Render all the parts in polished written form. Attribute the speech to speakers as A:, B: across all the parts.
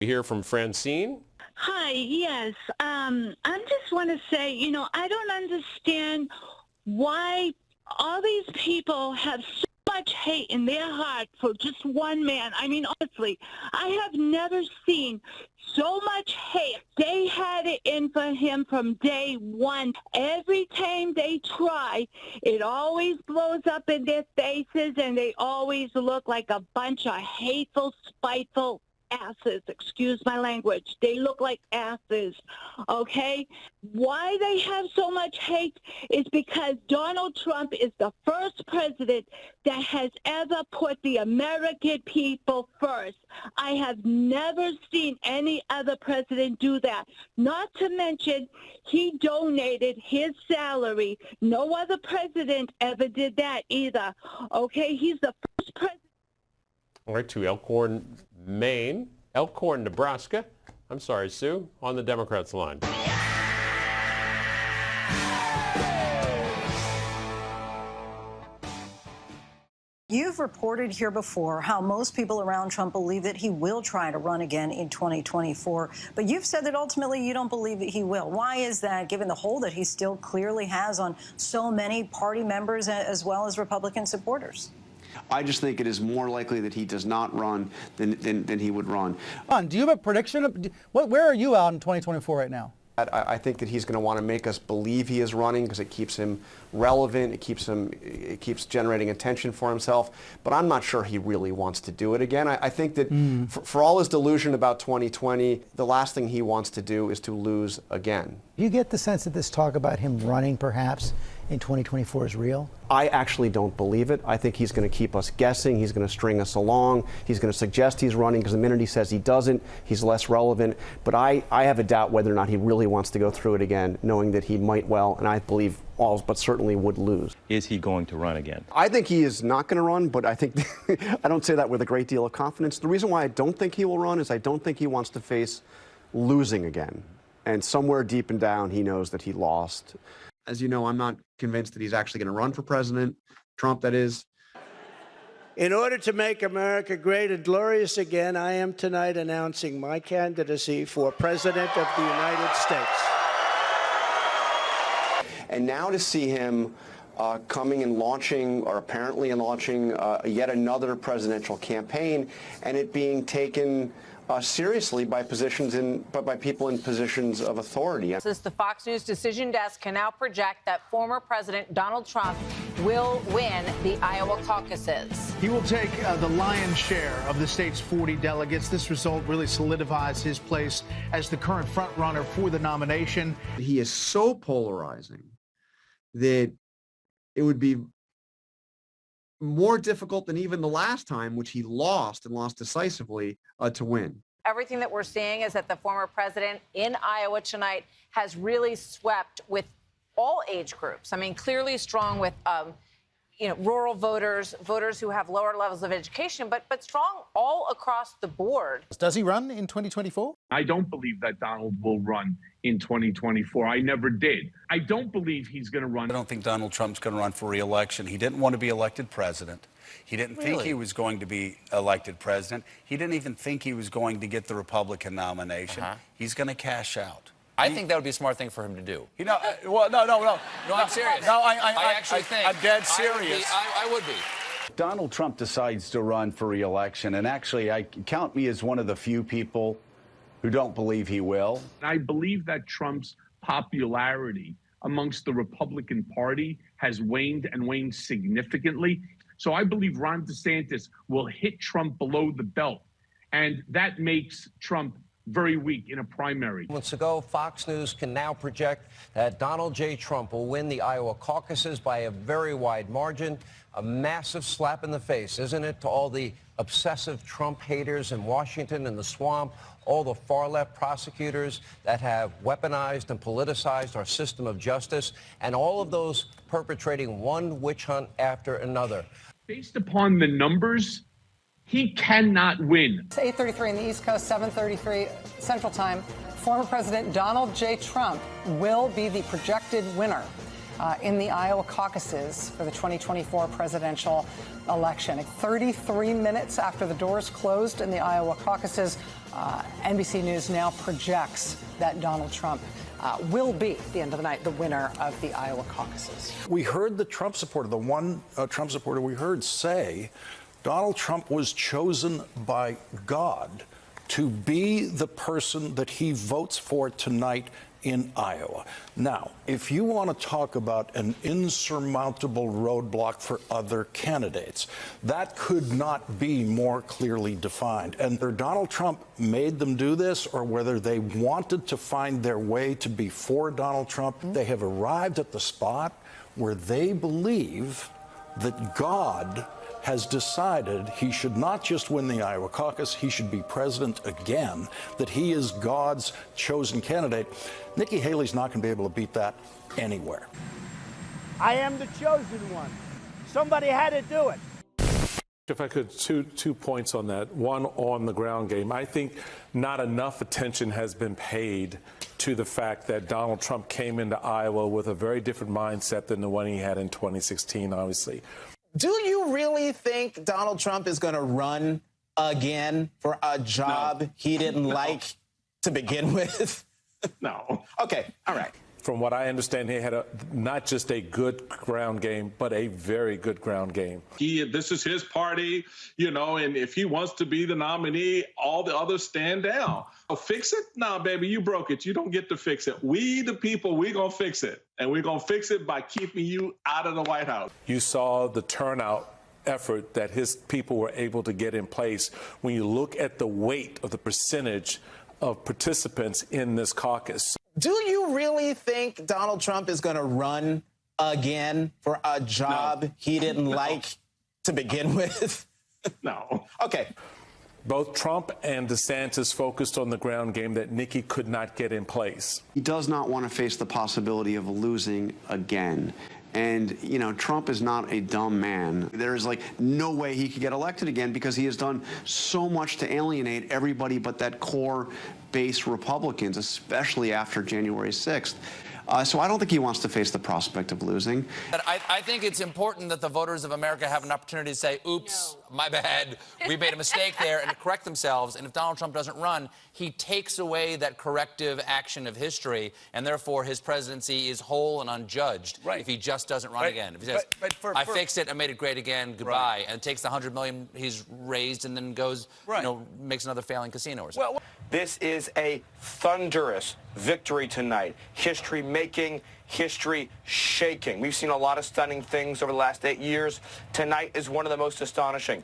A: We hear from Francine.
B: Hi, yes. I just want to say, I don't understand why all these people have so much hate in their heart for just one man. I mean, honestly, I have never seen so much hate. They had it in for him from day one. Every time they try, it always blows up in their faces, and they always look like a bunch of hateful, spiteful asses. Excuse my language. They look like asses, okay? Why they have so much hate is because Donald Trump is the first president that has ever put the American people first. I have never seen any other president do that. Not to mention, he donated his salary. No other president ever did that either, okay? He's the first president.
A: All right, to Elkhorn, Maine, Elkhorn, Nebraska. I'm sorry, Sue, on the Democrats' line.
C: You've reported here before how most people around Trump believe that he will try to run again in 2024. But you've said that ultimately you don't believe that he will. Why is that, given the hold that he still clearly has on so many party members as well as Republican supporters?
D: I just think it is more likely that he does not run than he would run.
E: Do you have a prediction? Where are you out in 2024 right now?
D: I think that he's going to want to make us believe he is running because it keeps him relevant. It keeps generating attention for himself. But I'm not sure he really wants to do it again. I think that for all his delusion about 2020, the last thing he wants to do is to lose again.
E: Do you get the sense that this talk about him running perhaps in 2024 is real?
D: I actually don't believe it. I think he's going to keep us guessing. He's going to string us along. He's going to suggest he's running because the minute he says he doesn't, he's less relevant. But I have a doubt whether or not he really wants to go through it again, knowing that he might well, and I believe all but certainly would lose.
F: Is he going to run again?
D: I think he is not going to run, but I think I don't say that with a great deal of confidence. The reason why I don't think he will run is I don't think he wants to face losing again. And somewhere deep and down, he knows that he lost. As you know, I'm not convinced that he's actually going to run for president, Trump, that is.
G: In order to make America great and glorious again, I am tonight announcing my candidacy for President of the United States.
D: And now to see him coming and launching, or apparently launching, yet another presidential campaign, and it being taken seriously by people in positions of authority.
H: The Fox News Decision Desk can now project that former President Donald Trump will win the Iowa caucuses.
I: He will take the lion's share of the state's 40 delegates. This result really solidifies his place as the current frontrunner for the nomination.
D: He is so polarizing that it would be more difficult than even the last time, which he lost and lost decisively, to win.
H: Everything that we're seeing is that the former president in Iowa tonight has really swept with all age groups. I mean, clearly strong with, rural voters, voters who have lower levels of education, but strong all across the board.
E: Does he run in 2024?
J: I don't believe that Donald will run in 2024. I never did. I don't believe he's going to run.
K: I don't think Donald Trump's going to run for re-election. He didn't want to be elected president. He didn't think he was going to be elected president. He didn't even think he was going to get the Republican nomination. He's going to cash out.
L: I think that would be a smart thing for him to do.
K: No, no,
L: I'm serious.
K: No,
L: I actually think.
K: I'm dead serious.
L: I would be.
M: Donald Trump decides to run for re-election, and actually, I count me as one of the few people who don't believe he will.
J: I believe that Trump's popularity amongst the Republican Party has waned and waned significantly. So I believe Ron DeSantis will hit Trump below the belt, and that makes Trump very weak in a primary.
N: Months ago, Fox News can now project that Donald J. Trump will win the Iowa caucuses by a very wide margin. A massive slap in the face, isn't it, to all the obsessive Trump haters in Washington and the swamp, all the far-left prosecutors that have weaponized and politicized our system of justice, and all of those perpetrating one witch hunt after another.
J: Based upon the numbers, he cannot win.
O: It's 8:33 in the East Coast, 7:33 Central Time. Former President Donald J. Trump will be the projected winner in the Iowa caucuses for the 2024 presidential election. 33 minutes after the doors closed in the Iowa caucuses, NBC News now projects that Donald Trump will be, at the end of the night, the winner of the Iowa caucuses.
F: We heard the Trump supporter, the one Trump supporter we heard say Donald Trump was chosen by God to be the person that he votes for tonight in Iowa. Now, if you want to talk about an insurmountable roadblock for other candidates, that could not be more clearly defined. And whether Donald Trump made them do this or whether they wanted to find their way to be for Donald Trump, they have arrived at the spot where they believe that God has decided he should not just win the Iowa caucus, he should be president again, that he is God's chosen candidate. Nikki Haley's not going to be able to beat that anywhere.
G: I am the chosen one. Somebody had to do it.
P: If I could, two points on that. One, on the ground game. I think not enough attention has been paid to the fact that Donald Trump came into Iowa with a very different mindset than the one he had in 2016, obviously.
Q: Do you really think Donald Trump is going to run again for a job he didn't like to begin with?
P: No.
Q: Okay, all right.
P: From what I understand, he had not just a good ground game, but a very good ground game.
R: This is his party, you know, and if he wants to be the nominee, all the others stand down. Oh, fix it? Nah, baby, you broke it. You don't get to fix it. We, the people, we're going to fix it. And we're going to fix it by keeping you out of the White House.
P: You saw the turnout effort that his people were able to get in place. When you look at the weight of the percentage of participants in this caucus.
Q: Do you really think Donald Trump is going to run again for a job he didn't like to begin with?
R: No.
Q: Okay.
P: Both Trump and DeSantis focused on the ground game that Nikki could not get in place.
D: He does not want to face the possibility of losing again. And, you know, Trump is not a dumb man. There is, like, no way he could get elected again because he has done so much to alienate everybody but that core base Republicans, especially after January 6th. So I don't think he wants to face the prospect of losing.
L: But I think it's important that the voters of America have an opportunity to say, oops, my bad, we made a mistake there, and to correct themselves. And if Donald Trump doesn't run, he takes away that corrective action of history, and therefore his presidency is whole and unjudged if he just doesn't run again. If he says, I fixed it, I made it great again, goodbye, and takes the $100 million he's raised and then goes, you know, makes another failing casino or something.
S: This is a thunderous victory tonight. History-making, history-shaking. We've seen a lot of stunning things over the last 8 years. Tonight is one of the most astonishing.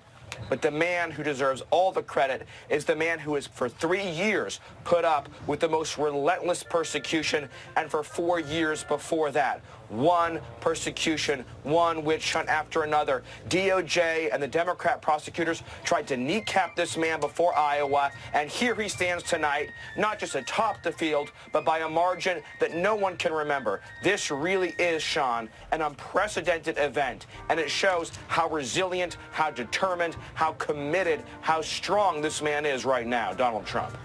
S: But the man who deserves all the credit is the man who has, for 3 years, put up with the most relentless persecution, and for 4 years before that, one persecution, one witch hunt after another. DOJ and the Democrat prosecutors tried to kneecap this man before Iowa, and here he stands tonight, not just atop the field, but by a margin that no one can remember. This really is, Sean, an unprecedented event, and it shows how resilient, how determined, how committed, how strong this man is right now, Donald Trump.